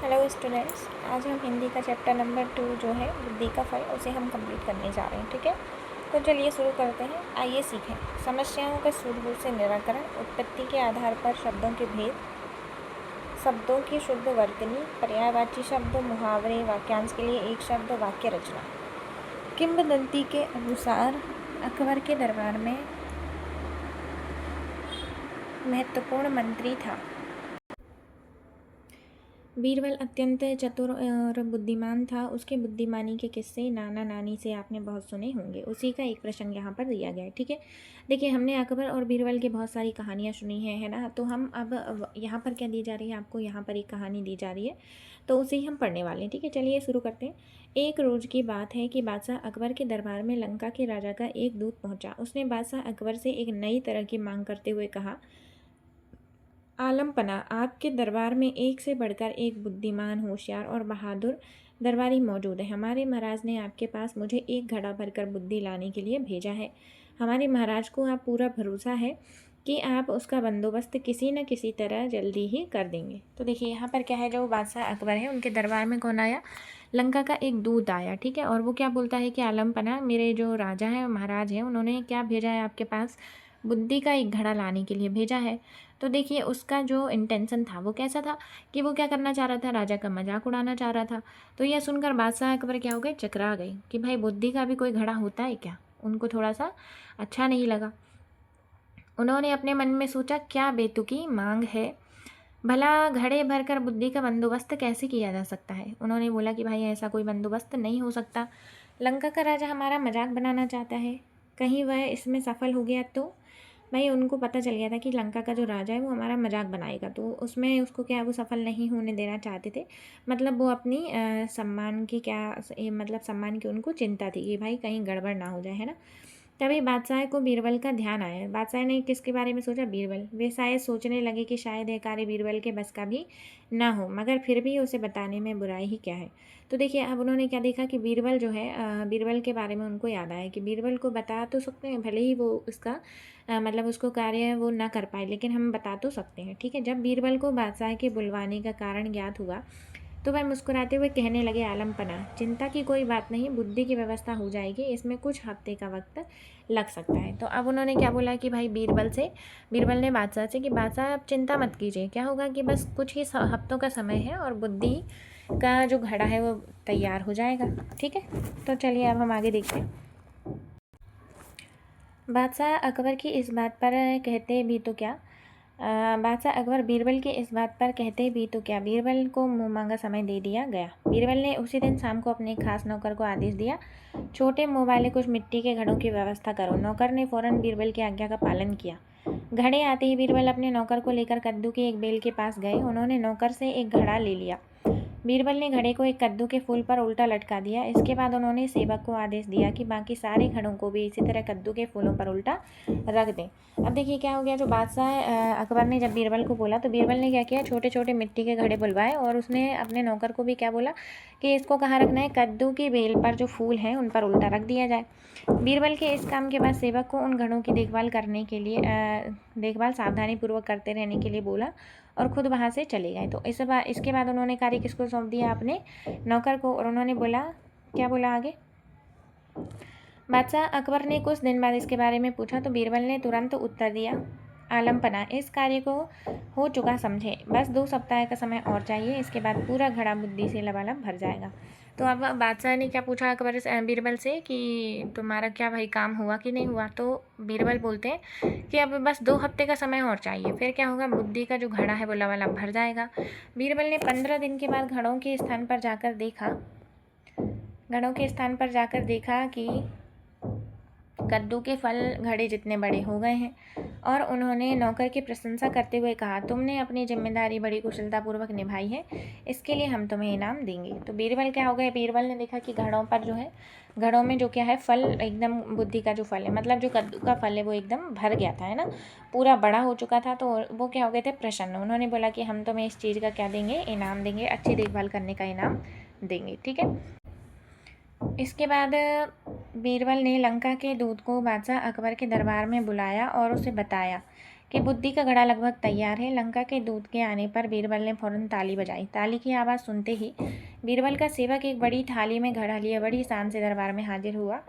Hello students, आज हम हिंदी का चैप्टर नंबर 2 जो है बुद्धि का फल उसे हम कंप्लीट करने जा रहे हैं। ठीक है, तो चलिए शुरू करते हैं। आइए सीखें। समस्याओं का सूझबूझ से निराकरण, उत्पत्ति के आधार पर शब्दों के भेद, शब्दों की शुद्ध वर्तनी, पर्यायवाची शब्द, मुहावरे, वाक्यांश के लिए एक शब्द, वाक्य रचना। किंवदंती के अनुसार अकबर के दरबार में महत्वपूर्ण मंत्री था। बीरबल अत्यंत चतुर और बुद्धिमान था। उसके बुद्धिमानी के किस्से नाना नानी से आपने बहुत सुने होंगे। उसी का एक प्रसंग यहाँ पर दिया गया है। ठीक है, देखिए हमने अकबर और बीरबल की बहुत सारी कहानियाँ सुनी हैं, है ना। तो हम अब यहाँ पर क्या दी जा रही है, आपको यहाँ पर एक कहानी दी जा रही है, तो उसे ही हम पढ़ने वाले हैं। ठीक है, चलिए शुरू करते हैं। एक रोज़ की बात है कि बादशाह अकबर के दरबार में लंका के राजा का एक दूत पहुँचा। उसने बादशाह अकबर से एक नई तरह की मांग करते हुए कहा, आलमपना, आपके दरबार में एक से बढ़कर एक बुद्धिमान, होशियार और बहादुर दरबारी मौजूद है। हमारे महाराज ने आपके पास मुझे एक घड़ा भरकर बुद्धि लाने के लिए भेजा है। हमारे महाराज को आप पूरा भरोसा है कि आप उसका बंदोबस्त किसी न किसी तरह जल्दी ही कर देंगे। तो देखिए यहाँ पर क्या है, जो बादशाह अकबर है उनके दरबार में कौन आया, लंका का एक दूत आया। ठीक है, और वो क्या बोलता है कि आलमपना, मेरे जो राजा हैं महाराज हैं उन्होंने क्या भेजा है आपके पास, बुद्धि का एक घड़ा लाने के लिए भेजा है। तो देखिए उसका जो इंटेंशन था वो कैसा था कि वो क्या करना चाह रहा था, राजा का मजाक उड़ाना चाह रहा था। तो यह सुनकर बादशाह अकबर क्या हो गए, चकरा गए कि भाई बुद्धि का भी कोई घड़ा होता है क्या। उनको थोड़ा सा अच्छा नहीं लगा। उन्होंने अपने मन में सोचा, क्या बेतुकी मांग है, भला घड़े भरकर बुद्धि का बंदोबस्त कैसे किया जा सकता है। उन्होंने बोला कि भाई ऐसा कोई बंदोबस्त नहीं हो सकता। लंका का राजा हमारा मजाक बनाना चाहता है, कहीं वह इसमें सफल हो गया तो। भाई उनको पता चल गया था कि लंका का जो राजा है वो हमारा मजाक बनाएगा, तो उसमें उसको क्या, वो सफल नहीं होने देना चाहते थे। मतलब वो अपनी सम्मान की क्या, मतलब सम्मान की उनको चिंता थी कि भाई कहीं गड़बड़ ना हो जाए, है ना। तभी बादशाह को बीरबल का ध्यान आया। बादशाह ने किसके बारे में सोचा, बीरबल। वे शायद सोचने लगे कि शायद यह कार्य बीरबल के बस का भी ना हो, मगर फिर भी उसे बताने में बुराई ही क्या है। तो देखिए अब उन्होंने क्या देखा कि बीरबल जो है, बीरबल के बारे में उनको याद आया कि बीरबल को बता तो सकते हैं, भले ही वो उसका मतलब उसको कार्य वो ना कर पाए, लेकिन हम बता तो सकते हैं। ठीक है, जब बीरबल को बादशाह के बुलवाने का कारण ज्ञात हुआ तो वह मुस्कुराते हुए कहने लगे, आलमपना, चिंता की कोई बात नहीं, बुद्धि की व्यवस्था हो जाएगी, इसमें कुछ हफ्ते का वक्त लग सकता है। तो अब उन्होंने क्या बोला कि भाई बीरबल ने बादशाह से कि बादशाह आप चिंता मत कीजिए, क्या होगा कि बस कुछ ही हफ्तों का समय है और बुद्धि का जो घड़ा है वो तैयार हो जाएगा। ठीक है, तो चलिए अब हम आगे देखते हैं। बादशाह अकबर की इस बात पर कहते भी तो क्या, बादशाह अकबर बीरबल के इस बात पर कहते भी तो क्या, बीरबल को मुँह मांगा समय दे दिया गया। बीरबल ने उसी दिन शाम को अपने खास नौकर को आदेश दिया, छोटे मुँह वाले कुछ मिट्टी के घड़ों की व्यवस्था करो। नौकर ने फौरन बीरबल की आज्ञा का पालन किया। घड़े आते ही बीरबल अपने नौकर को लेकर कद्दू के एक बेल के पास गए। उन्होंने नौकर से एक घड़ा ले लिया। बीरबल ने घड़े को एक कद्दू के फूल पर उल्टा लटका दिया। इसके बाद उन्होंने सेवक को आदेश दिया कि बाकी सारे घड़ों को भी इसी तरह कद्दू के फूलों पर उल्टा रख दें। अब देखिए क्या हो गया, जो बादशाह अकबर ने जब बीरबल को बोला तो बीरबल ने क्या किया, छोटे छोटे मिट्टी के घड़े बुलवाए और उसने अपने नौकर को भी क्या बोला कि इसको कहाँ रखना है, कद्दू की बेल पर जो फूल हैं उन पर उल्टा रख दिया जाए। बीरबल के इस काम के बाद सेवक को उन घड़ों की देखभाल करने के लिए देखभाल सावधानी पूर्वक करते रहने के लिए बोला और खुद वहाँ से चले गए। तो इसके बाद उन्होंने कार्य किसको सौंप दिया, अपने नौकर को, और उन्होंने बोला, क्या बोला आगे, बादशाह अकबर ने कुछ दिन बाद इसके बारे में पूछा तो बीरबल ने तुरंत उत्तर दिया, आलमपना, इस कार्य को हो चुका समझे, बस 2 सप्ताह का समय और चाहिए, इसके बाद पूरा घड़ा बुद्धि से लबालब भर जाएगा। तो अब बादशाह ने क्या पूछा अकबर से, बीरबल से कि तुम्हारा क्या भाई काम हुआ कि नहीं हुआ। तो बीरबल बोलते हैं कि अब बस 2 हफ्ते का समय और चाहिए, फिर क्या होगा, बुद्धि का जो घड़ा है वो लबालब भर जाएगा। बीरबल ने 15 दिन के बाद घड़ों के स्थान पर जाकर देखा कि कद्दू के फल घड़े जितने बड़े हो गए हैं, और उन्होंने नौकर की प्रशंसा करते हुए कहा, तुमने अपनी जिम्मेदारी बड़ी कुशलतापूर्वक निभाई है, इसके लिए हम तुम्हें इनाम देंगे। तो बीरबल क्या हो गए, बीरबल ने देखा कि घड़ों पर जो है, घड़ों में जो क्या है, फल एकदम बुद्धि का जो फल है, मतलब जो कद्दू का फल है वो एकदम भर गया था, है ना, पूरा बड़ा हो चुका था। तो वो क्या हो गए थे, प्रसन्न। उन्होंने बोला कि हम तुम्हें इस चीज़ का क्या देंगे, इनाम देंगे, अच्छी देखभाल करने का इनाम देंगे। ठीक है, इसके बाद बीरबल ने लंका के दूत को बादशाह अकबर के दरबार में बुलाया और उसे बताया कि बुद्धि का घड़ा लगभग तैयार है। लंका के दूत के आने पर बीरबल ने फौरन ताली बजाई। ताली की आवाज़ सुनते ही बीरबल का सेवक एक बड़ी थाली में घड़ा लिए बड़ी शान से दरबार में हाजिर हुआ।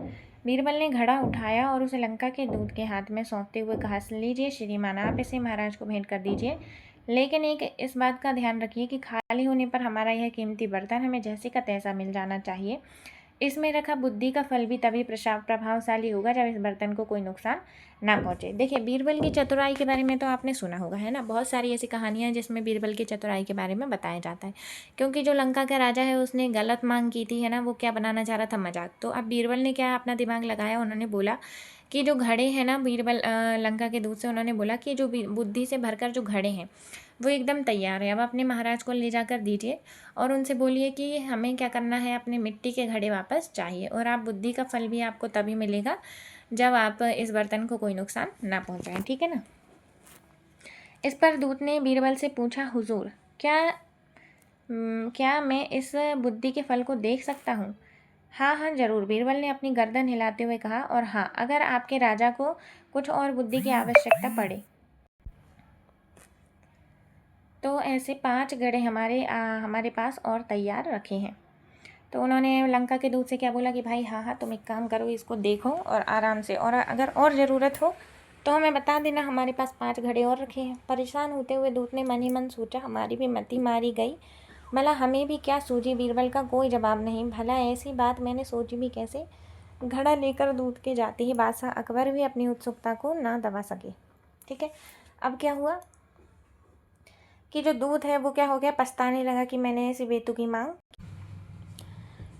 बीरबल ने घड़ा उठाया और उसे लंका के दूत के हाथ में सौंपते हुए कहा, लीजिए श्रीमान, आप इसे महाराज को भेंट कर दीजिए, लेकिन एक इस बात का ध्यान रखिए कि खाली होने पर हमारा यह कीमती बर्तन हमें जैसे का तैसा मिल जाना चाहिए। इसमें रखा बुद्धि का फल भी तभी प्रभावशाली होगा जब इस बर्तन को कोई नुकसान ना पहुंचे। देखिए, बीरबल की चतुराई के बारे में तो आपने सुना होगा, है ना। बहुत सारी ऐसी कहानियां हैं जिसमें बीरबल की चतुराई के बारे में बताया जाता है, क्योंकि जो लंका का राजा है उसने गलत मांग की थी, है ना। वो क्या बनाना चाह रहा था, मजाक। तो अब बीरबल ने क्या अपना दिमाग लगाया, उन्होंने बोला कि जो घड़े हैं ना, बीरबल लंका के दूत से उन्होंने बोला कि जो बुद्धि से भरकर जो घड़े हैं वो एकदम तैयार है, अब अपने महाराज को ले जाकर दीजिए और उनसे बोलिए कि हमें क्या करना है, अपने मिट्टी के घड़े वापस चाहिए, और आप बुद्धि का फल भी आपको तभी मिलेगा जब आप इस बर्तन को कोई नुकसान ना पहुंचाएं, ठीक है ना। इस पर दूत ने बीरबल से पूछा, हुजूर, क्या मैं इस बुद्धि के फल को देख सकता हूँ? हाँ हाँ जरूर, बीरबल ने अपनी गर्दन हिलाते हुए कहा। और हाँ, अगर आपके राजा को कुछ और बुद्धि की आवश्यकता पड़े तो ऐसे 5 घड़े हमारे पास और तैयार रखे हैं। तो उन्होंने लंका के दूत से क्या बोला कि भाई हाँ हाँ, तुम एक काम करो, इसको देखो और आराम से, और अगर और ज़रूरत हो तो हमें बता देना, हमारे पास 5 घड़े और रखे हैं। परेशान होते हुए दूत ने मन ही मन सोचा, हमारी भी मति मारी गई, भला हमें भी क्या सूझी। बीरबल का कोई जवाब नहीं, भला ऐसी बात मैंने सोची भी कैसे। घड़ा लेकर दूत के जाते ही बादशाह अकबर भी अपनी उत्सुकता को ना दबा सके। ठीक है, अब क्या हुआ कि जो दूत है वो क्या हो गया, पछताने लगा कि मैंने ऐसी बेतुकी मांग।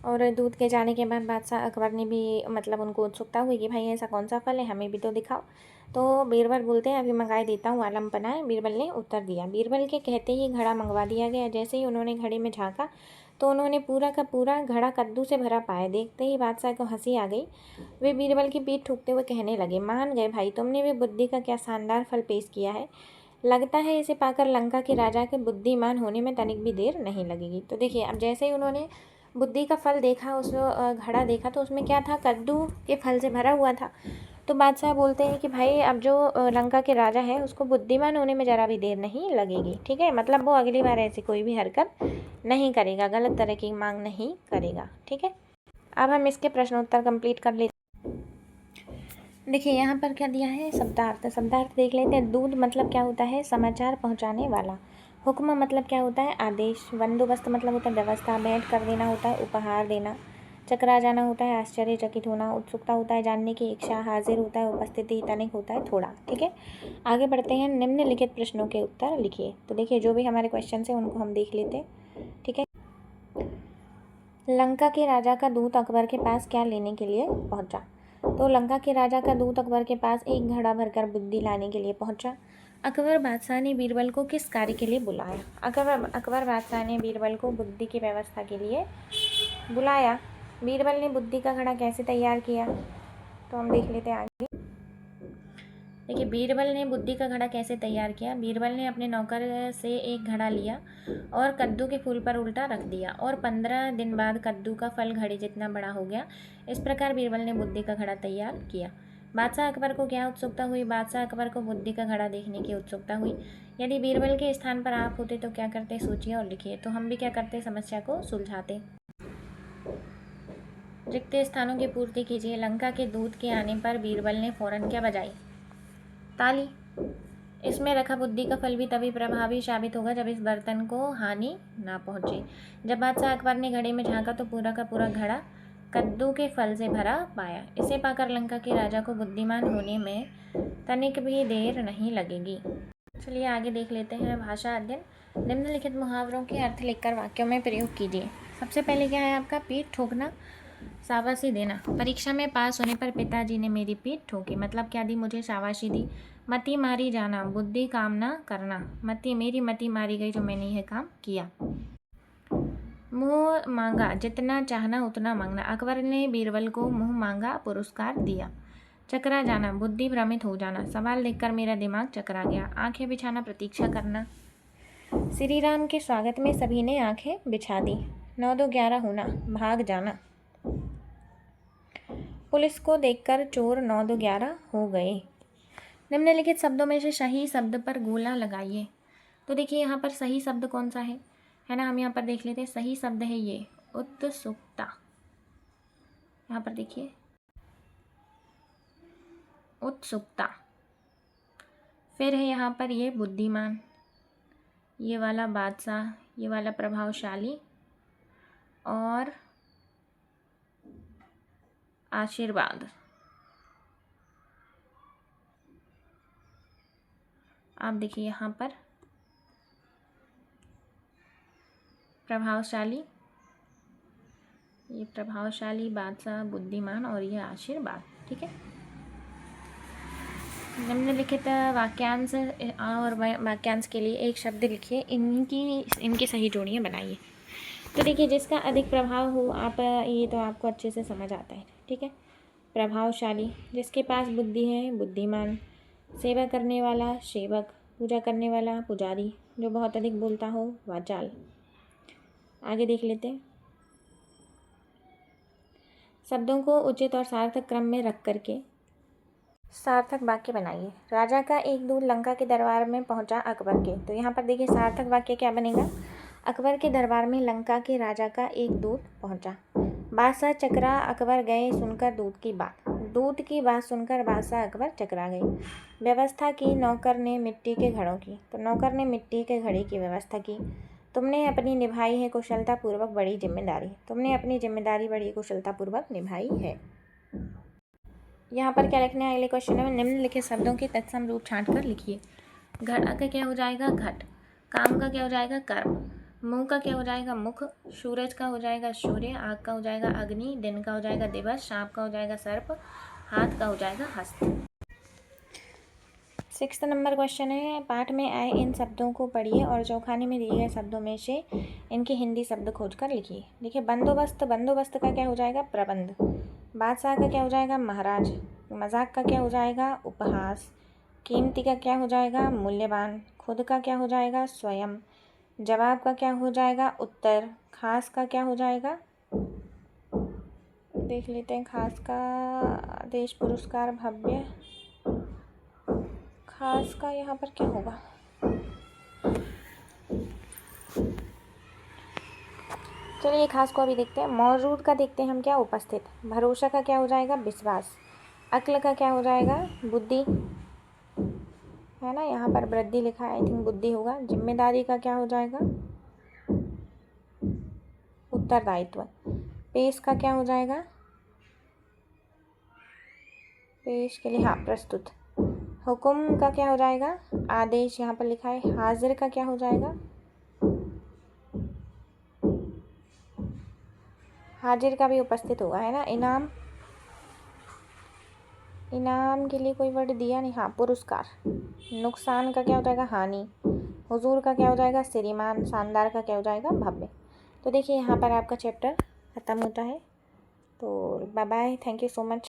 और दूत के जाने के बाद बादशाह अकबर ने भी मतलब उनको उत्सुकता हुई कि भाई ऐसा कौन सा फल है, हमें भी तो दिखाओ। तो बीरबल बोलते हैं, अभी मंगाए देता हूँ, आलम बनाए। बीरबल ने उत्तर दिया। बीरबल के कहते ही घड़ा मंगवा दिया गया। जैसे ही उन्होंने घड़े में झाँका तो उन्होंने पूरा का पूरा घड़ा कद्दू से भरा पाया। देखते ही बादशाह को हंसी आ गई। वे बीरबल की पीठ ठुकते हुए कहने लगे, मान गए भाई, तुमने भी बुद्धि का क्या शानदार फल पेश किया है। लगता है इसे पाकर लंका के राजा के बुद्धिमान होने में तनिक भी देर नहीं लगेगी। तो देखिए, अब जैसे ही उन्होंने बुद्धि का फल देखा, उस घड़ा देखा, तो उसमें क्या था, कद्दू के फल से भरा हुआ था। तो बादशाह बोलते हैं कि भाई अब जो लंका के राजा है उसको बुद्धिमान होने में ज़रा भी देर नहीं लगेगी। ठीक है, मतलब वो अगली बार ऐसी कोई भी हरकत नहीं करेगा, गलत तरह की मांग नहीं करेगा। ठीक है, अब हम इसके प्रश्नोत्तर कंप्लीट कर लेते। देखिए यहाँ पर क्या दिया है, शब्दार्थ। शब्दार्थ देख लेते हैं। दूत मतलब क्या होता है, समाचार पहुँचाने वाला। हुक्म मतलब क्या होता है, आदेश। बंदोबस्त मतलब होता है व्यवस्था। भेंट कर देना होता है उपहार देना। चकरा जाना होता है आश्चर्यचकित होना। उत्सुकता होता है जानने की इच्छा। हाजिर होता है उपस्थिति। तनिक होता है थोड़ा। ठीक है, आगे बढ़ते हैं। निम्नलिखित प्रश्नों के उत्तर लिखिए। तो देखिए, जो भी हमारे क्वेश्चन हैं उनको हम देख लेते हैं। ठीक है, लंका के राजा का दूत अकबर के पास क्या लेने के लिए पहुंचा। तो लंका के राजा का दूत अकबर के पास एक घड़ा भरकर बुद्धि लाने के लिए पहुंचा। अकबर बादशाह ने बीरबल को किस कार्य के लिए बुलाया। अकबर बादशाह ने बीरबल को बुद्धि की व्यवस्था के लिए बुलाया। बीरबल ने बुद्धि का घड़ा कैसे तैयार किया, तो हम देख लेते हैं आगे। देखिए, बीरबल ने बुद्धि का घड़ा कैसे तैयार किया। बीरबल ने अपने नौकर से एक घड़ा लिया और कद्दू के फूल पर उल्टा रख दिया, और 15 दिन बाद कद्दू का फल घड़े जितना बड़ा हो गया। इस प्रकार बीरबल ने बुद्धि का घड़ा तैयार किया। बादशाह अकबर को क्या उत्सुकता हुई। बादशाह अकबर को बुद्धि का घड़ा देखने की उत्सुकता हुई। यदि बीरबल के स्थान पर आप होते तो क्या करते, सोचिए और लिखिए। तो हम भी क्या करते, समस्या को सुलझाते। रिक्त स्थानों की पूर्ति कीजिए। लंका के दूत के आने पर बीरबल ने फौरन क्या बजाई, ताली। इसमें रखा बुद्धि का फल भी तभी प्रभावी साबित होगा जब इस बर्तन को हानि ना पहुंचे। जब बादशाह अकबर ने घड़े में झांका तो पूरा का पूरा घड़ा कद्दू के फल से भरा पाया। इसे पाकर लंका के राजा को बुद्धिमान होने में तनिक भी देर नहीं लगेगी। चलिए आगे देख लेते हैं भाषा अध्ययन। निम्नलिखित मुहावरों के अर्थ लिखकर वाक्यों में प्रयोग कीजिए। सबसे पहले क्या है आपका, पीठ ठोकना, शाबाशी देना। परीक्षा में पास होने पर पिताजी ने मेरी पीठ ठोकी, मतलब क्या दी, मुझे शाबाशी दी। मति मारी जाना, बुद्धि कामना करना। मेरी मति मारी गई जो मैंने यह काम किया। मुँह मांगा, जितना चाहना उतना मांगना। अकबर ने बीरबल को मुँह मांगा पुरस्कार दिया। चकरा जाना, बुद्धि भ्रमित हो जाना। सवाल देखकर मेरा दिमाग चकरा गया। आंखें बिछाना, प्रतीक्षा करना। श्री राम के स्वागत में सभी ने आंखें बिछा दी। 9-2-11 होना, भाग जाना। पुलिस को देखकर चोर 9-2-11 हो गए। निम्नलिखित शब्दों में से सही शब्द पर गोला लगाइए। तो देखिए यहाँ पर सही शब्द कौन सा है ना, हम यहाँ पर देख लेते हैं। सही शब्द है ये उत्सुकता। यहाँ पर देखिए उत्सुकता। फिर है यहाँ पर ये बुद्धिमान, ये वाला बादशाह, ये वाला प्रभावशाली और आशीर्वाद। आप देखिए यहाँ पर प्रभावशाली, ये प्रभावशाली, बादशाह, बुद्धिमान और ये आशीर्वाद। ठीक है। निम्नलिखित वाक्यांश और वाक्यांश के लिए एक शब्द लिखिए, इनकी सही जोड़ियाँ बनाइए। तो देखिए जिसका अधिक प्रभाव हो, आप ये तो आपको अच्छे से समझ आता है। ठीक है। प्रभावशाली, जिसके पास बुद्धि है बुद्धिमान, सेवा करने वाला सेवक, पूजा करने वाला पुजारी, जो बहुत अधिक बोलता हो वाचाल। आगे देख लेते हैं। शब्दों को उचित और सार्थक क्रम में रख करके सार्थक वाक्य बनाइए। राजा का एक दूत लंका के दरबार में पहुंचा अकबर के। तो यहाँ पर देखिए सार्थक वाक्य क्या बनेगा। अकबर के दरबार में लंका के राजा का एक दूत पहुंचा। बादशाह चकरा अकबर गए सुनकर दूत की बात। दूत की बात सुनकर बादशाह अकबर चकरा गए। व्यवस्था की नौकर ने मिट्टी के घड़ों की। तो नौकर ने मिट्टी के घड़े की व्यवस्था की। तुमने अपनी निभाई है कुशलतापूर्वक बड़ी जिम्मेदारी। तुमने अपनी जिम्मेदारी बड़ी कुशलतापूर्वक निभाई है। यहाँ पर क्या लिखना है अगले क्वेश्चन में, निम्नलिखित शब्दों के तत्सम रूप छांट कर लिखिए। घड़ा का क्या हो जाएगा घट, काम का क्या हो जाएगा कर्म, मुंह का क्या हो जाएगा मुख, सूरज का हो जाएगा सूर्य, आग का हो जाएगा अग्नि, दिन का हो जाएगा दिवस, सांप का हो जाएगा सर्प, हाथ का हो जाएगा हस्त। 6 नंबर क्वेश्चन है, पाठ में आए इन शब्दों को पढ़िए और चौखाने में दिए गए शब्दों में से इनके हिंदी शब्द खोज कर लिखिए। देखिए बंदोबस्त, बंदोबस्त का क्या हो जाएगा प्रबंध, बादशाह का क्या हो जाएगा महाराज, मजाक का क्या हो जाएगा उपहास, कीमती का क्या हो जाएगा मूल्यवान, खुद का क्या हो जाएगा स्वयं, जवाब का क्या हो जाएगा उत्तर, खास का क्या हो जाएगा, देख लेते हैं खास का देश पुरस्कार भव्य, खास का यहाँ पर क्या होगा, चलिए खास को अभी देखते हैं। मौजूद का देखते हैं हम क्या उपस्थित, भरोसा का क्या हो जाएगा विश्वास, अक्ल का क्या हो जाएगा बुद्धि, है ना, यहाँ पर वृद्धि लिखा है, आई थिंक बुद्धि होगा। जिम्मेदारी का क्या हो जाएगा उत्तरदायित्व, पेश का क्या हो जाएगा पेश के लिए हाँ प्रस्तुत, हुक्म का क्या हो जाएगा आदेश, यहाँ पर लिखा है। हाजिर का क्या हो जाएगा हाजिर का भी उपस्थित होगा, है ना। इनाम, इनाम के लिए कोई वर्ड दिया नहीं, हाँ पुरस्कार। नुकसान का क्या हो जाएगा हानि, हुजूर का क्या हो जाएगा श्रीमान, शानदार का क्या हो जाएगा भव्य। तो देखिए यहाँ पर आपका चैप्टर ख़त्म होता है। तो bye bye, thank you so much.